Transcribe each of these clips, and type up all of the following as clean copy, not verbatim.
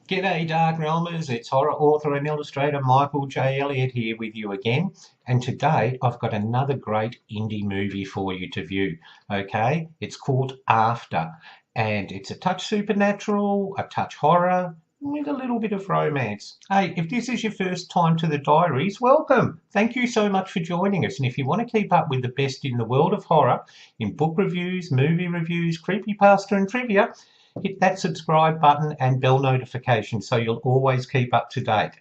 G'day Darkrealmers, it's horror author and illustrator Michael J. Elliott here with you again, and today I've got another great indie movie for you to view. Okay, it's called After, and it's a touch supernatural, a touch horror, with a little bit of romance. Hey, if this is your first time to the Diaries, welcome. Thank you so much for joining us, and if you want to keep up with the best in the world of horror, in book reviews, movie reviews, creepypasta and trivia, hit that subscribe button and bell notification so you'll always keep up to date.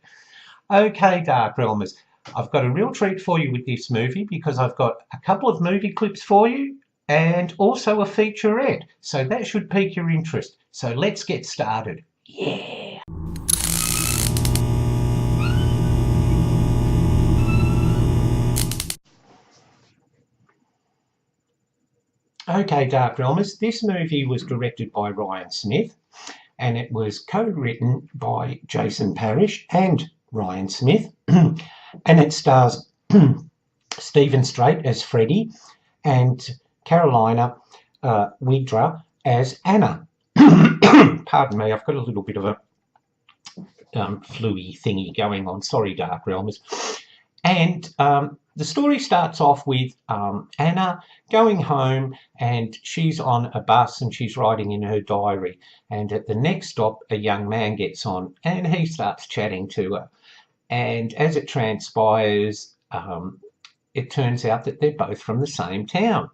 Okay, Darkrealmers, I've got a real treat for you with this movie because I've got a couple of movie clips for you and also a featurette. So that should pique your interest. So let's get started. Yeah. Okay, Darkrealmers, this movie was directed by Ryan Smith and it was co-written by Jason Parrish and Ryan Smith, and it stars Steven Strait as Freddy and Karolia Kydra as Anna. Pardon me, I've got a little bit of a flu-y thingy going on. Sorry, Darkrealmers. And the story starts off with Anna going home, and she's on a bus and she's writing in her diary. And at the next stop, a young man gets on and he starts chatting to her. And as it transpires, it turns out that they're both from the same town.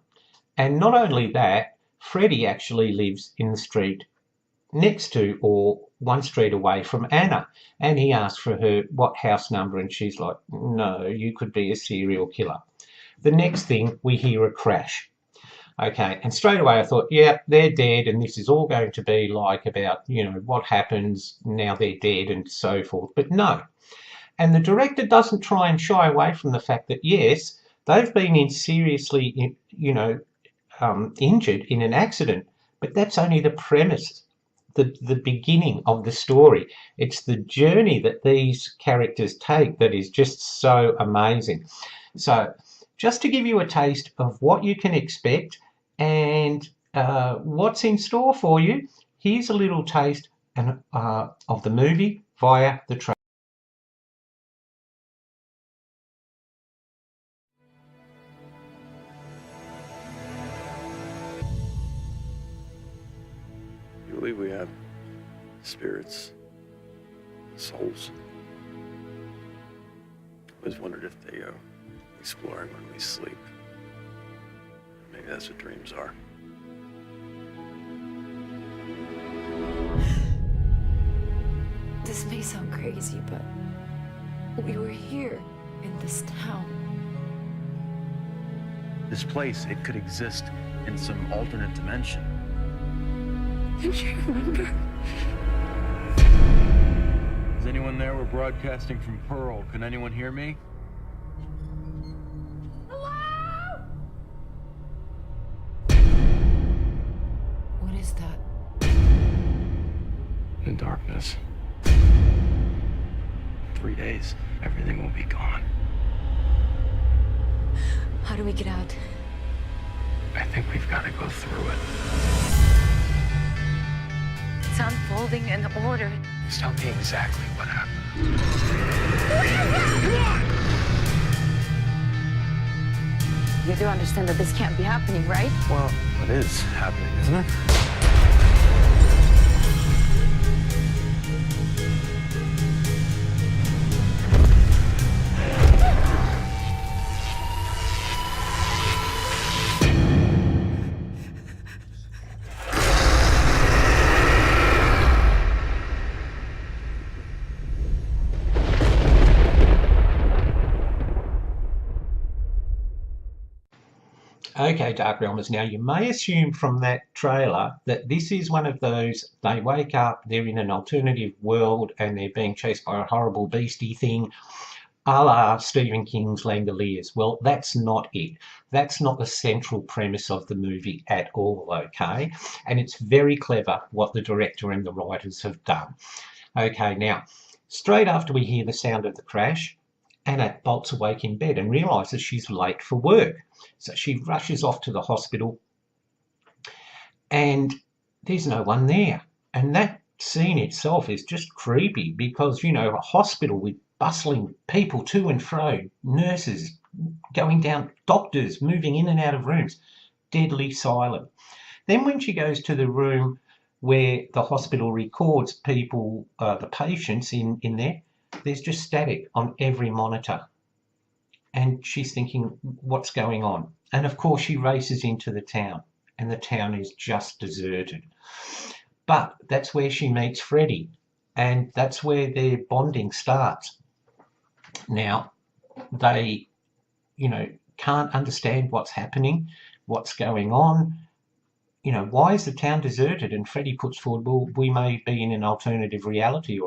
And not only that, Freddy actually lives in the street next to, or one street away from, Anna, and he asks for her what house number, and she's like, no, you could be a serial killer. The next thing, we hear a crash. Okay, and straight away I thought, yeah, they're dead, and this is all going to be like about, you know, what happens now they're dead and so forth. But no. And the director doesn't try and shy away from the fact that, yes, they've been seriously, injured in an accident, but that's only the premise. The beginning of the story. It's the journey that these characters take that is just so amazing. So just to give you a taste of what you can expect and what's in store for you, here's a little taste of the movie via the trailer. You believe we have spirits, souls? I always wondered if they go exploring when we sleep. Maybe that's what dreams are. This may sound crazy, but we were here in this town. This place, it could exist in some alternate dimension. Don't you remember? Is anyone there? We're broadcasting from Pearl. Can anyone hear me? Hello? What is that? In darkness. 3 days, everything will be gone. How do we get out? I think we've got to go through it. It's unfolding in order. Just tell me exactly what happened. You do understand that this can't be happening, right? Well, it is happening, isn't it? Okay, Darkrealmers, now you may assume from that trailer that this is one of those, they wake up, they're in an alternative world and they're being chased by a horrible beastie thing, a la Stephen King's Langoliers. Well, that's not it. That's not the central premise of the movie at all, okay? And it's very clever what the director and the writers have done. Okay, now, straight after we hear the sound of the crash, Anna bolts awake in bed and realises she's late for work. So she rushes off to the hospital and there's no one there. And that scene itself is just creepy because, you know, a hospital with bustling people to and fro, nurses going down, doctors moving in and out of rooms, deadly silent. Then when she goes to the room where the hospital records people, the patients in there, there's just static on every monitor. And she's thinking, what's going on? And of course she races into the town, and the town is just deserted. But that's where she meets Freddy, and that's where their bonding starts. Now, they, you know, can't understand what's happening, what's going on. You know, why is the town deserted? And Freddy puts forward, well, we may be in an alternative reality,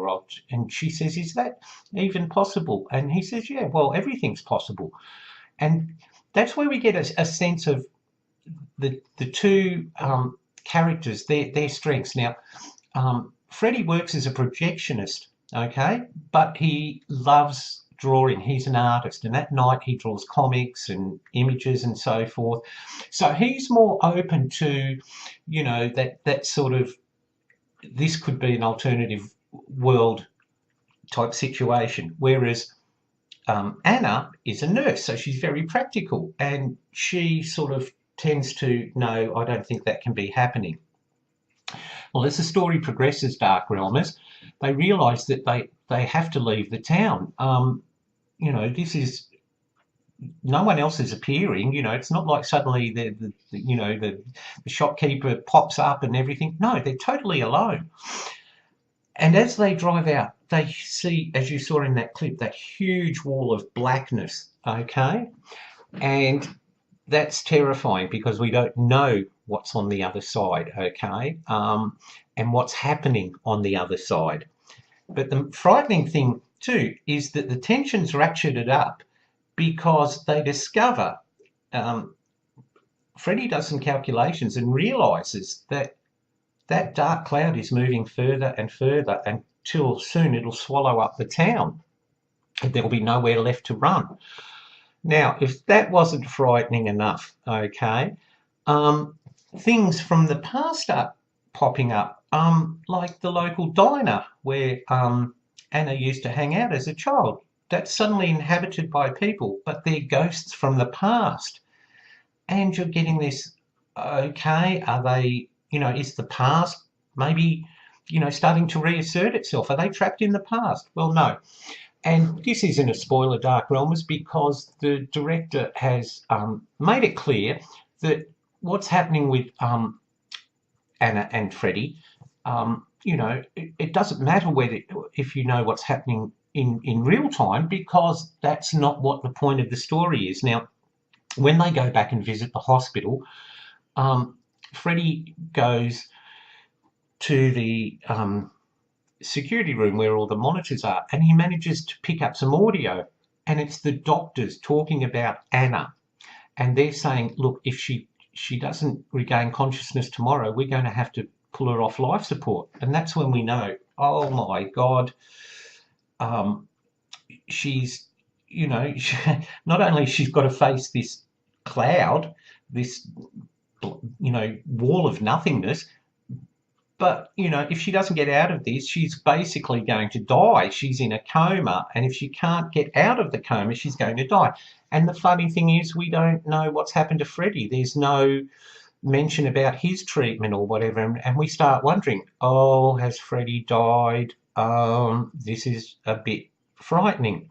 and she says, is that even possible? And he says, yeah, well, everything's possible. And that's where we get a sense of the two characters, their strengths. Now, Freddy works as a projectionist, okay, but he loves drawing. He's an artist, and at night he draws comics and images and so forth. So he's more open to, you know, that sort of, this could be an alternative world type situation. Whereas Anna is a nurse, so she's very practical, and she sort of tends to, no, I don't think that can be happening. Well, as the story progresses, Darkrealmers, they realise that they have to leave the town. You know, this is, no one else is appearing. You know, it's not like suddenly the shopkeeper pops up and everything. No, they're totally alone. And as they drive out, they see, as you saw in that clip, that huge wall of blackness, okay? And that's terrifying because we don't know what's on the other side, okay? And what's happening on the other side. But the frightening thing too is that the tension's ratcheted up because they discover, Freddy does some calculations and realises that that dark cloud is moving further and further until soon it'll swallow up the town. There'll be nowhere left to run. Now, if that wasn't frightening enough, okay, things from the past start popping up, like the local diner where Anna used to hang out as a child. That's suddenly inhabited by people, but they're ghosts from the past. And you're getting this, okay, are they, you know, is the past maybe, you know, starting to reassert itself? Are they trapped in the past? Well, no. And this isn't a spoiler, Darkrealmers, because the director has made it clear that what's happening with Anna and Freddy, you know, it doesn't matter if you know what's happening in real time, because that's not what the point of the story is. Now, when they go back and visit the hospital, Freddy goes to the security room where all the monitors are, and he manages to pick up some audio, and it's the doctors talking about Anna, and they're saying, look, if she doesn't regain consciousness tomorrow, we're going to have to pull her off life support. And that's when we know, oh my God, she's, you know, not only she's got to face this cloud, this, you know, wall of nothingness, but, you know, if she doesn't get out of this, she's basically going to die. She's in a coma, and if she can't get out of the coma, she's going to die. And the funny thing is, we don't know what's happened to Freddy. There's no mention about his treatment or whatever, and we start wondering, oh, has Freddy died? This is a bit frightening.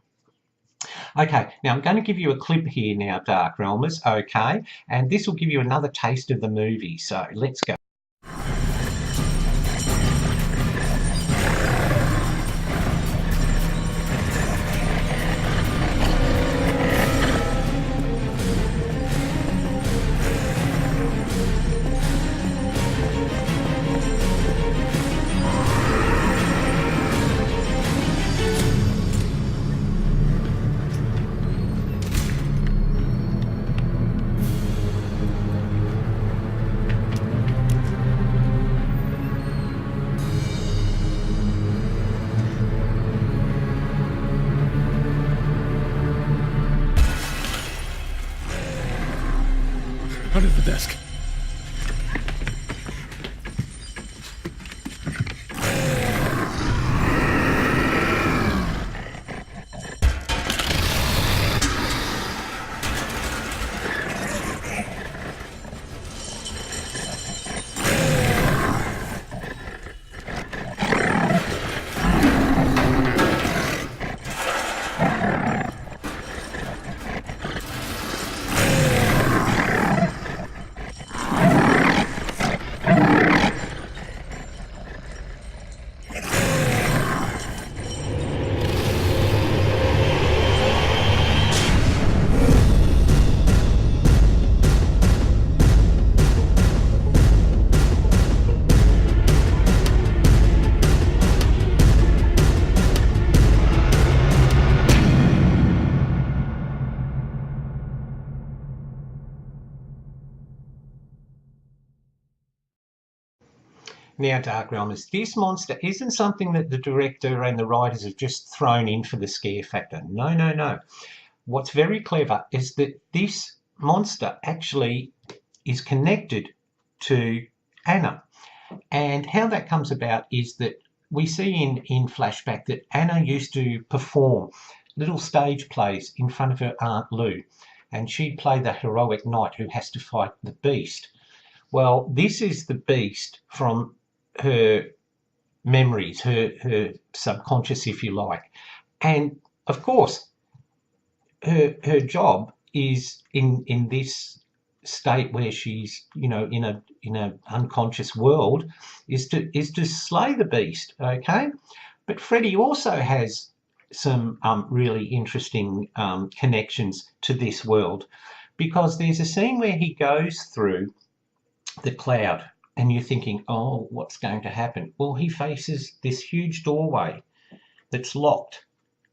Okay, now I'm going to give you a clip here now, Darkrealmers, okay? And this will give you another taste of the movie, so let's go. Under the desk. Now, Darkrealmers, this monster isn't something that the director and the writers have just thrown in for the scare factor. No, no, no. What's very clever is that this monster actually is connected to Anna. And how that comes about is that we see in flashback that Anna used to perform little stage plays in front of her Aunt Lou. And she'd play the heroic knight who has to fight the beast. Well, this is the beast from her memories, her subconscious, if you like. And of course, her job is in this state where she's, in a unconscious world, is to slay the beast. Okay, but Freddy also has some really interesting connections to this world, because there's a scene where he goes through the cloud and you're thinking, oh, what's going to happen? Well, he faces this huge doorway that's locked,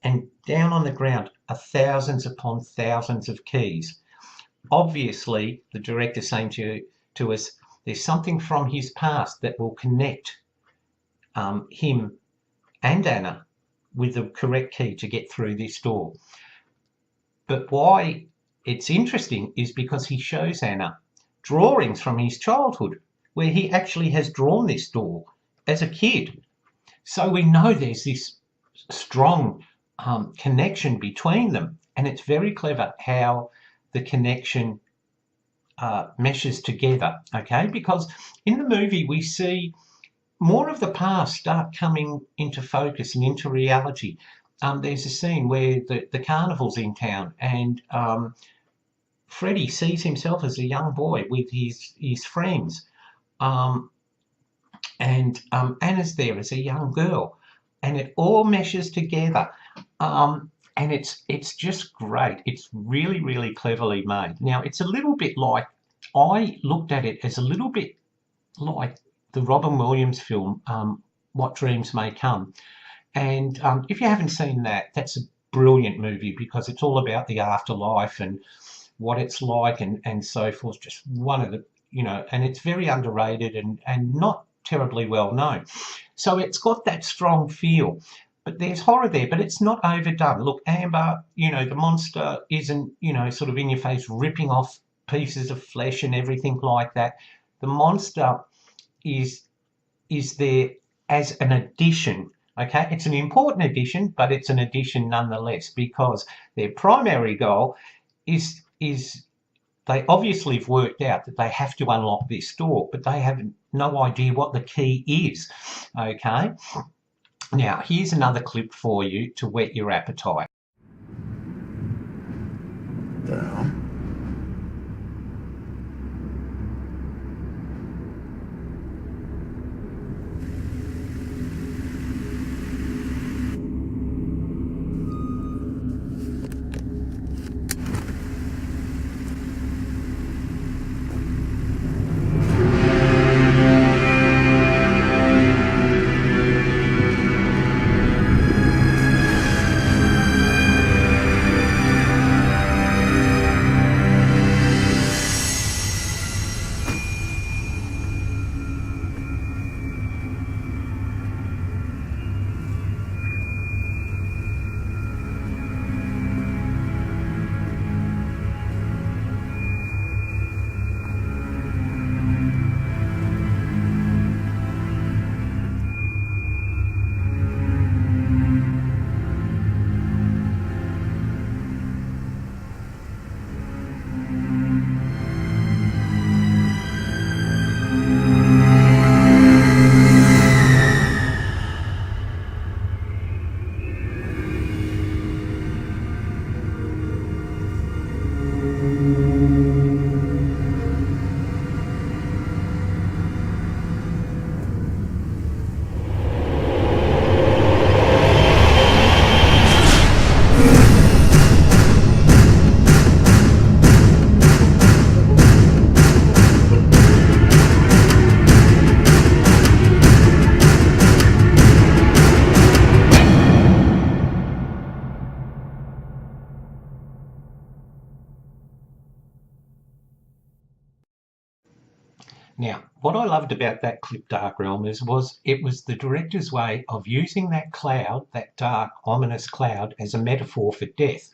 and down on the ground are thousands upon thousands of keys. Obviously, the director saying to us, there's something from his past that will connect him and Anna with the correct key to get through this door. But why it's interesting is because he shows Anna drawings from his childhood where he actually has drawn this door as a kid. So we know there's this strong connection between them, and it's very clever how the connection meshes together, okay? Because in the movie we see more of the past start coming into focus and into reality. There's a scene where the carnival's in town, and Freddy sees himself as a young boy with his friends, and Anna's there as a young girl, and it all meshes together, and it's just great. It's really, really cleverly made. Now, it's a little bit like, I looked at it as a little bit like the Robin Williams film, What Dreams May Come. And if you haven't seen that, that's a brilliant movie, because it's all about the afterlife and what it's like and so forth. Just one of the, and it's very underrated and not terribly well known. So it's got that strong feel. But there's horror there, but it's not overdone. Look, Amber, the monster isn't, sort of in your face ripping off pieces of flesh and everything like that. The monster is there as an addition. Okay, it's an important addition, but it's an addition nonetheless, because their primary goal is they obviously have worked out that they have to unlock this door, but they have no idea what the key is. Okay, now here's another clip for you to whet your appetite. The hell? Now, what I loved about that clip, Darkrealmers, was it was the director's way of using that cloud, that dark, ominous cloud, as a metaphor for death.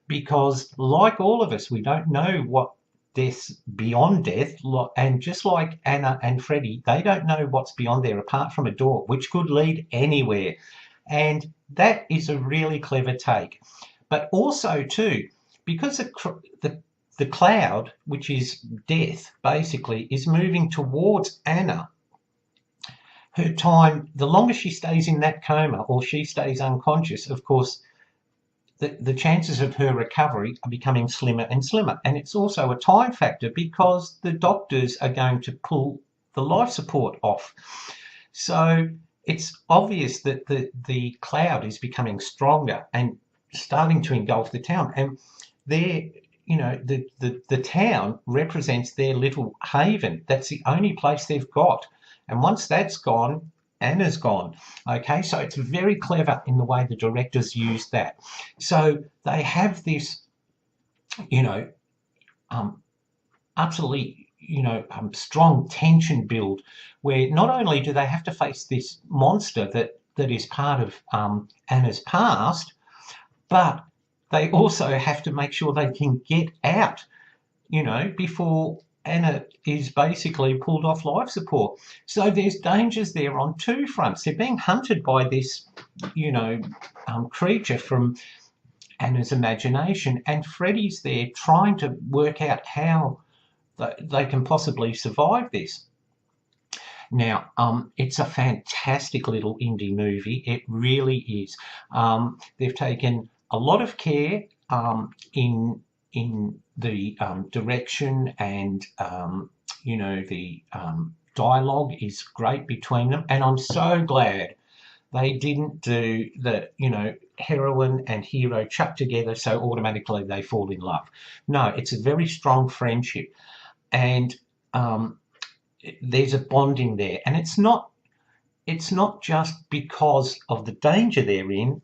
Because, like all of us, we don't know what death's beyond death, and just like Anna and Freddy, they don't know what's beyond there apart from a door, which could lead anywhere. And that is a really clever take. But also, too, because the cloud, which is death, basically, is moving towards Anna. Her time, the longer she stays in that coma or she stays unconscious, of course, the chances of her recovery are becoming slimmer and slimmer. And it's also a time factor because the doctors are going to pull the life support off. So it's obvious that the cloud is becoming stronger and starting to engulf the town. And the town represents their little haven. That's the only place they've got. And once that's gone, Anna's gone. Okay, so it's very clever in the way the directors use that. So they have this, absolutely, strong tension build where not only do they have to face this monster that is part of Anna's past, but they also have to make sure they can get out, before Anna is basically pulled off life support. So there's dangers there on two fronts. They're being hunted by this, creature from Anna's imagination, and Freddy's there trying to work out how they can possibly survive this. Now, it's a fantastic little indie movie. It really is. They've taken a lot of care in the direction, and the dialogue is great between them. And I'm so glad they didn't do the heroine and hero chucked together so automatically they fall in love. No, it's a very strong friendship, and there's a bonding there, and it's not just because of the danger they're in.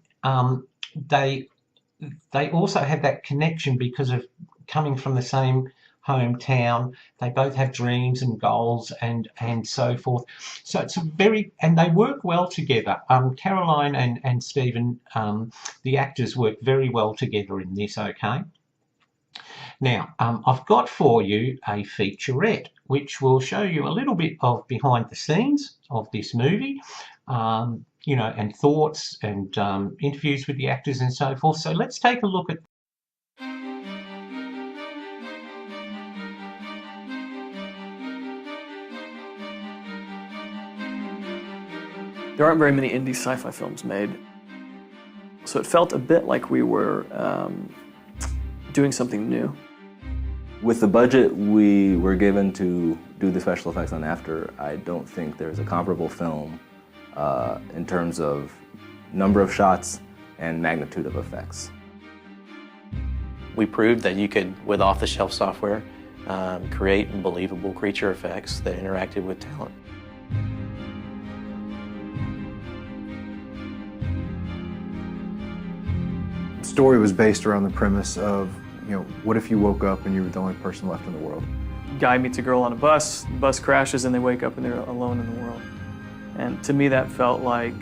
They also have that connection because of coming from the same hometown. They both have dreams and goals and so forth. So it's and they work well together. Caroline and Steven, the actors, work very well together in this, okay? Now, I've got for you a featurette, which will show you a little bit of behind the scenes of this movie, and thoughts and interviews with the actors and so forth. So let's take a look at. There aren't very many indie sci-fi films made, so it felt a bit like we were doing something new. With the budget we were given to do the special effects on after, I don't think there's a comparable film in terms of number of shots and magnitude of effects. We proved that you could, with off-the-shelf software, create believable creature effects that interacted with talent. The story was based around the premise of, what if you woke up and you were the only person left in the world? Guy meets a girl on a bus, the bus crashes, and they wake up and they're alone in the world. And to me, that felt like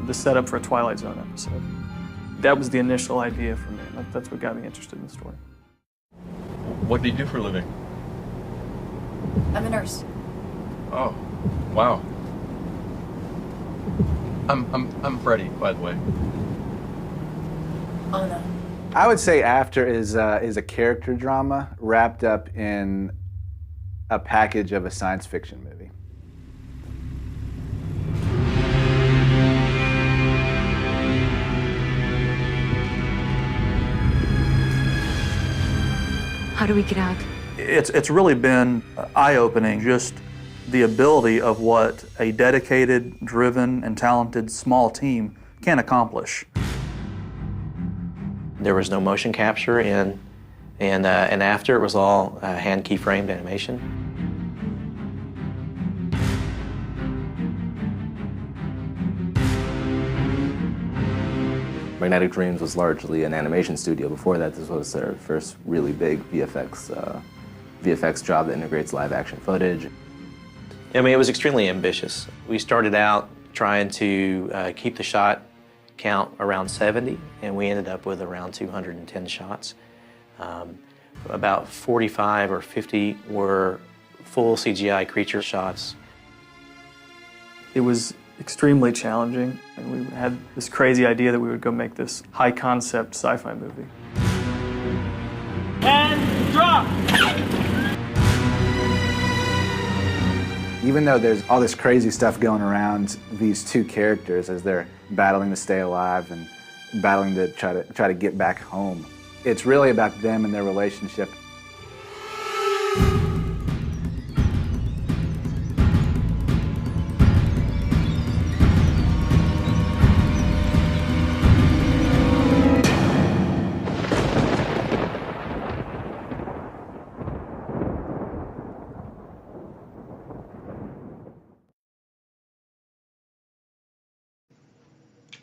the setup for a Twilight Zone episode. That was the initial idea for me. That's what got me interested in the story. What do you do for a living? I'm a nurse. Oh, wow. I'm Freddy, by the way. Oh no. I would say After is a character drama wrapped up in a package of a science fiction movie. How do we get out? It's really been eye-opening, just the ability of what a dedicated, driven, and talented small team can accomplish. There was no motion capture and after it was all hand keyframed animation. Magnetic Dreams was largely an animation studio. Before that, this was their first really big VFX VFX job that integrates live action footage. I mean, it was extremely ambitious. We started out trying to keep the shot count around 70, and we ended up with around 210 shots. About 45 or 50 were full CGI creature shots. It was extremely challenging, and we had this crazy idea that we would go make this high-concept sci-fi movie. And drop! Even though there's all this crazy stuff going around these two characters as they're battling to stay alive and battling to try to get back home, it's really about them and their relationship.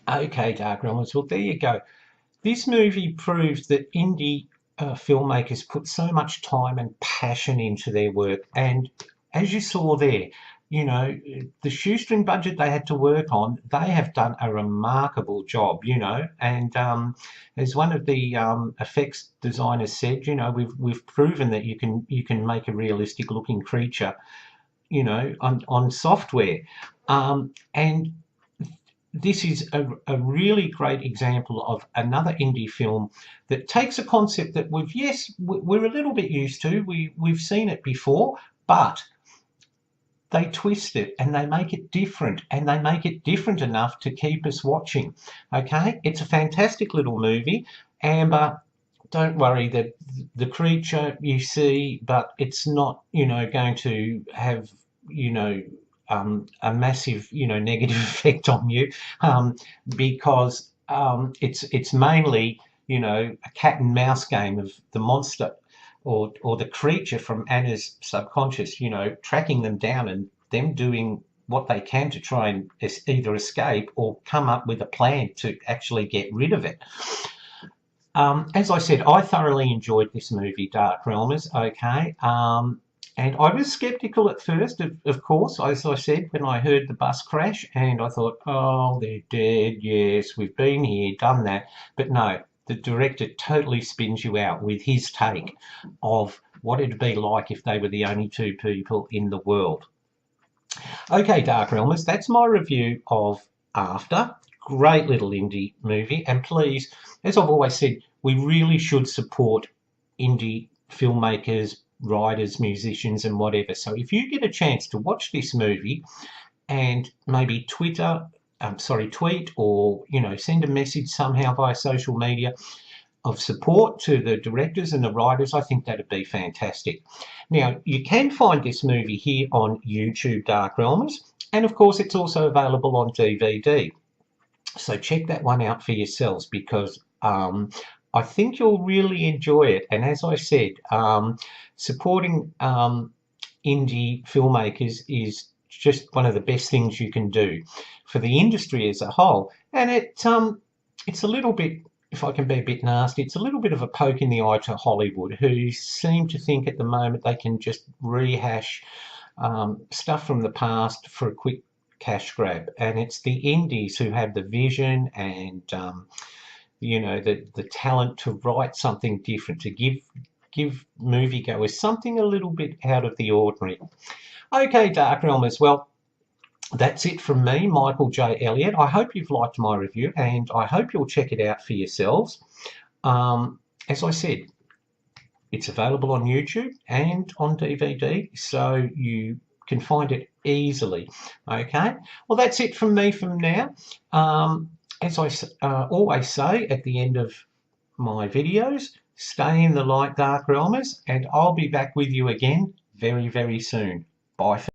Okay, Darkrealmers, well, there you go. This movie proves that indie filmmakers put so much time and passion into their work, and as you saw there, you know, the shoestring budget they had to work on, they have done a remarkable job, you know, and as one of the effects designers said, you know, we've proven that you can make a realistic looking creature, you know, on software, and this is a really great example of another indie film that takes a concept that we're a little bit used to, we've seen it before, but they twist it and they make it different, and they make it different enough to keep us watching. Okay, it's a fantastic little movie. Amber, don't worry, that the creature you see, but it's not, you know, going to have, you know, a massive, you know, negative effect on you, because it's mainly, you know, a cat and mouse game of the monster or the creature from Anna's subconscious, you know, tracking them down and them doing what they can to try and either escape or come up with a plan to actually get rid of it. As I said, I thoroughly enjoyed this movie, Darkrealmers, okay? And I was sceptical at first, of course, as I said, when I heard the bus crash, and I thought, oh, they're dead, yes, we've been here, done that. But no, the director totally spins you out with his take of what it'd be like if they were the only two people in the world. Okay, Darkrealmers, that's my review of After. Great little indie movie, and please, as I've always said, we really should support indie filmmakers, writers, musicians and whatever. So if you get a chance to watch this movie and maybe tweet or, you know, send a message somehow via social media of support to the directors and the writers, I think that'd be fantastic. Now, you can find this movie here on YouTube, Darkrealmers, and of course it's also available on DVD. So check that one out for yourselves, because I think you'll really enjoy it. And as I said, supporting indie filmmakers is just one of the best things you can do for the industry as a whole. And it's a little bit, if I can be a bit nasty, it's a little bit of a poke in the eye to Hollywood, who seem to think at the moment they can just rehash stuff from the past for a quick cash grab. And it's the indies who have the vision and you know, the talent to write something different, to give moviegoers something a little bit out of the ordinary. Okay, Darkrealmers, well, that's it from me, Michael J. Elliott. I hope you've liked my review, and I hope you'll check it out for yourselves. As I said, it's available on YouTube and on DVD, so you can find it easily. Okay, well, that's it from me from now. As I always say at the end of my videos, stay in the light, Darkrealmers, and I'll be back with you again very, very soon. Bye for